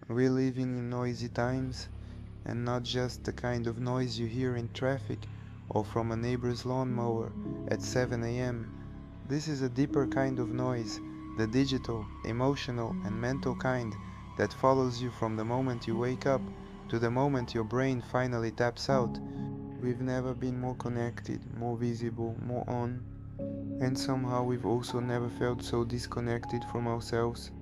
We live in noisy times, and not just the kind of noise you hear in traffic or from a neighbor's lawnmower at 7 a.m. This is a deeper kind of noise, the digital, emotional, and mental kind that follows you from the moment you wake up to the moment your brain finally taps out. We've never been more connected, more visible, more on, and somehow we've also never felt so disconnected from ourselves.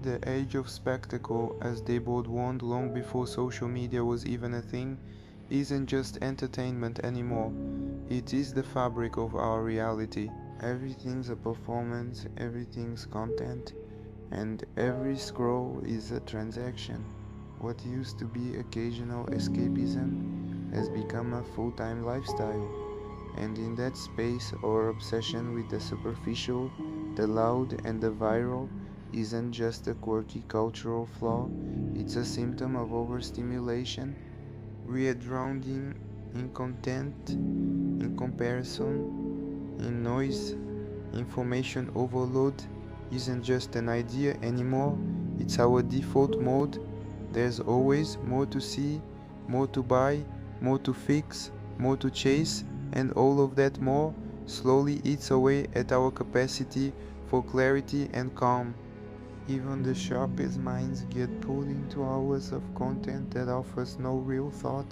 The age of spectacle, as Debord warned long before social media was even a thing, isn't just entertainment anymore. It is the fabric of our reality. Everything's a performance, everything's content, and every scroll is a transaction. What used to be occasional escapism has become a full-time lifestyle. And in that space, our obsession with the superficial, the loud, and the viral isn't just a quirky cultural flaw, it's a symptom of overstimulation. We are drowned in content, in comparison, in noise. Information overload isn't just an idea anymore, it's our default mode. There's always more to see, more to buy, more to fix, more to chase, and all of that more slowly eats away at our capacity for clarity and calm. Even the sharpest minds get pulled into hours of content that offers no real thought,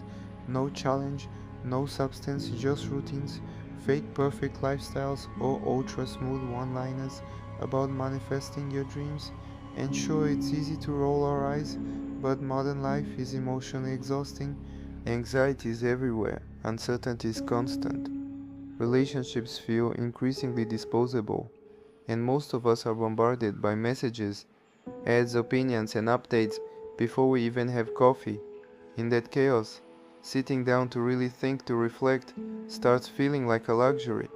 no challenge, no substance, just routines, fake perfect lifestyles, or ultra smooth one-liners about manifesting your dreams. And sure, it's easy to roll our eyes, but modern life is emotionally exhausting. Anxiety is everywhere, uncertainty is constant. Relationships feel increasingly disposable, and most of us are bombarded by messages, ads, opinions, and updates before we even have coffee. In that chaos, sitting down to really think, to reflect, starts feeling like a luxury.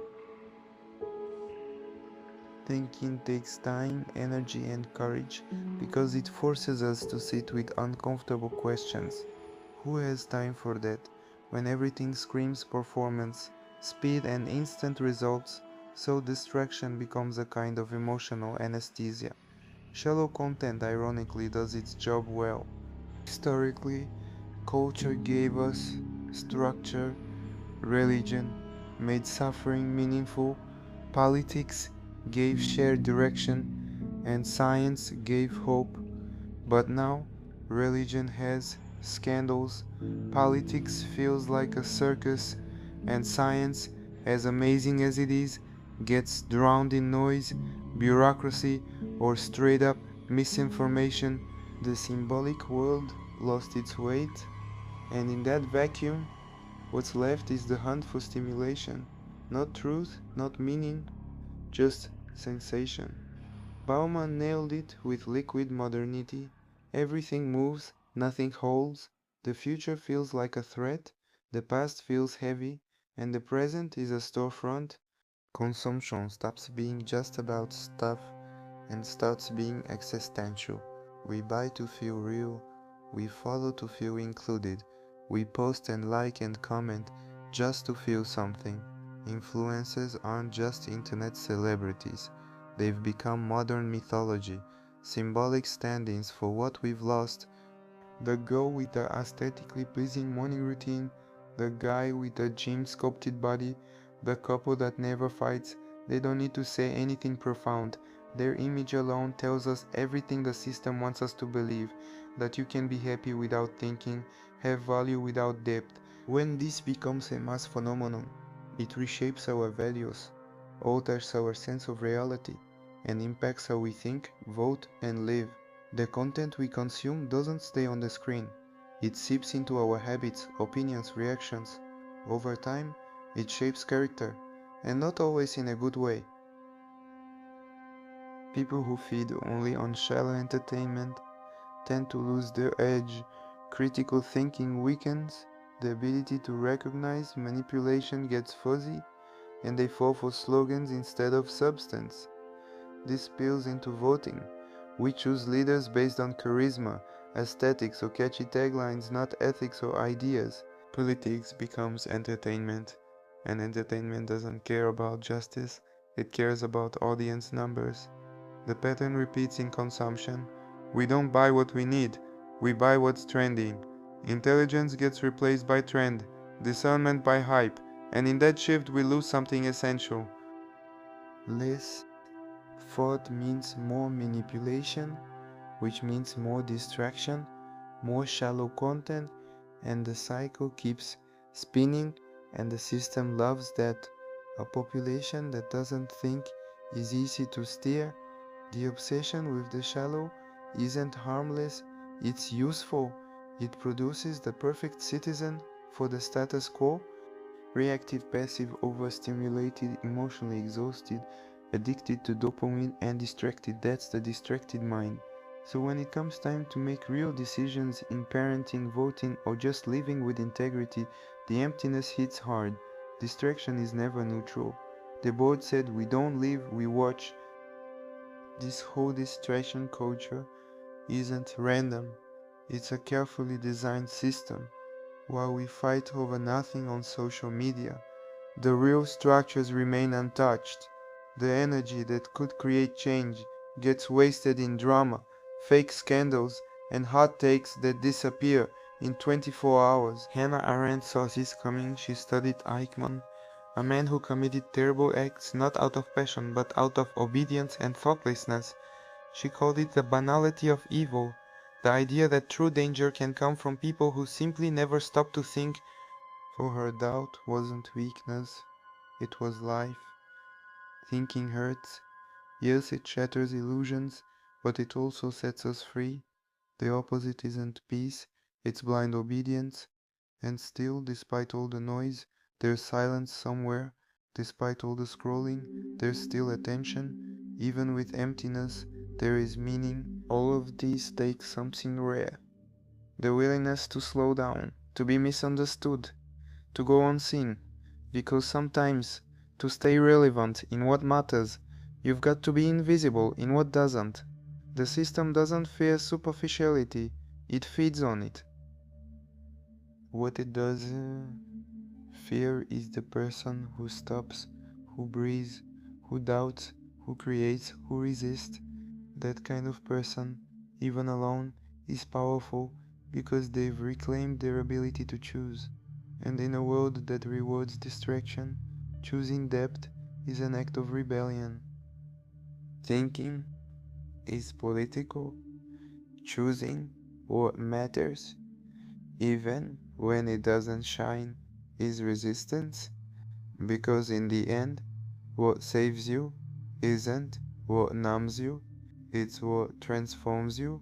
Thinking takes time, energy, and courage because it forces us to sit with uncomfortable questions. Who has time for that when everything screams performance, speed, and instant results? So distraction becomes a kind of emotional anesthesia. Shallow content ironically does its job well. Historically, culture gave us structure, religion made suffering meaningful, politics gave shared direction, and science gave hope. But now, religion has scandals, politics feels like a circus, and science, as amazing as it is, gets drowned in noise, bureaucracy, or straight up misinformation. The symbolic world lost its weight, and in that vacuum, what's left is the hunt for stimulation. Not truth, not meaning, just sensation. Bauman nailed it with liquid modernity. Everything moves, nothing holds. The future feels like a threat, the past feels heavy, and the present is a storefront. Consumption stops being just about stuff and starts being existential. We buy to feel real, we follow to feel included, we post and like and comment just to feel something. Influencers aren't just internet celebrities, they've become modern mythology, symbolic stand-ins for what we've lost. The girl with the aesthetically pleasing morning routine, the guy with the gym-sculpted body, the couple that never fights, they don't need to say anything profound. Their image alone tells us everything the system wants us to believe, that you can be happy without thinking, have value without depth. When this becomes a mass phenomenon, it reshapes our values, alters our sense of reality, and impacts how we think, vote, and live. The content we consume doesn't stay on the screen. It seeps into our habits, opinions, reactions. Over time, it shapes character, and not always in a good way. People who feed only on shallow entertainment tend to lose their edge. Critical thinking weakens, the ability to recognize manipulation gets fuzzy, and they fall for slogans instead of substance. This spills into voting. We choose leaders based on charisma, aesthetics, or catchy taglines, not ethics or ideas. Politics becomes entertainment, and entertainment doesn't care about justice, it cares about audience numbers. The pattern repeats in consumption. We don't buy what we need, We buy what's trending. Intelligence gets replaced by trend, discernment by hype, and in that shift we lose something essential. Less thought means more manipulation, which means more distraction, more shallow content, and the cycle keeps spinning, and the system loves that. A population that doesn't think is easy to steer. The obsession with the shallow isn't harmless, it's useful. It produces the perfect citizen for the status quo. Reactive, passive, overstimulated, emotionally exhausted, addicted to dopamine and distracted. That's the distracted mind. So when it comes time to make real decisions in parenting, voting, or just living with integrity, the emptiness hits hard. Distraction is never neutral. The board said we don't live, we watch. This whole distraction culture isn't random. It's a carefully designed system. While we fight over nothing on social media, the real structures remain untouched. The energy that could create change gets wasted in drama, fake scandals, and hot takes that disappear in 24 hours. Hannah Arendt saw this coming. She studied Eichmann, a man who committed terrible acts not out of passion but out of obedience and thoughtlessness. She called it the banality of evil, the idea that true danger can come from people who simply never stop to think. For her, doubt wasn't weakness, it was life. Thinking hurts. Yes, it shatters illusions, but it also sets us free. The opposite isn't peace, it's blind obedience. And still, despite all the noise, there's silence somewhere. Despite all the scrolling, there's still attention. Even with emptiness, there is meaning. All of these takes something rare. The willingness to slow down, to be misunderstood, to go unseen. Because sometimes, to stay relevant in what matters, you've got to be invisible in what doesn't. The system doesn't fear superficiality, it feeds on it. What it does fear is the person who stops, who breathes, who doubts, who creates, who resists. That kind of person, even alone, is powerful because they've reclaimed their ability to choose. And in a world that rewards distraction, choosing depth is an act of rebellion. Thinking is political, choosing what matters, even when it doesn't shine, is resistance, because in the end, what saves you isn't what numbs you, it's what transforms you.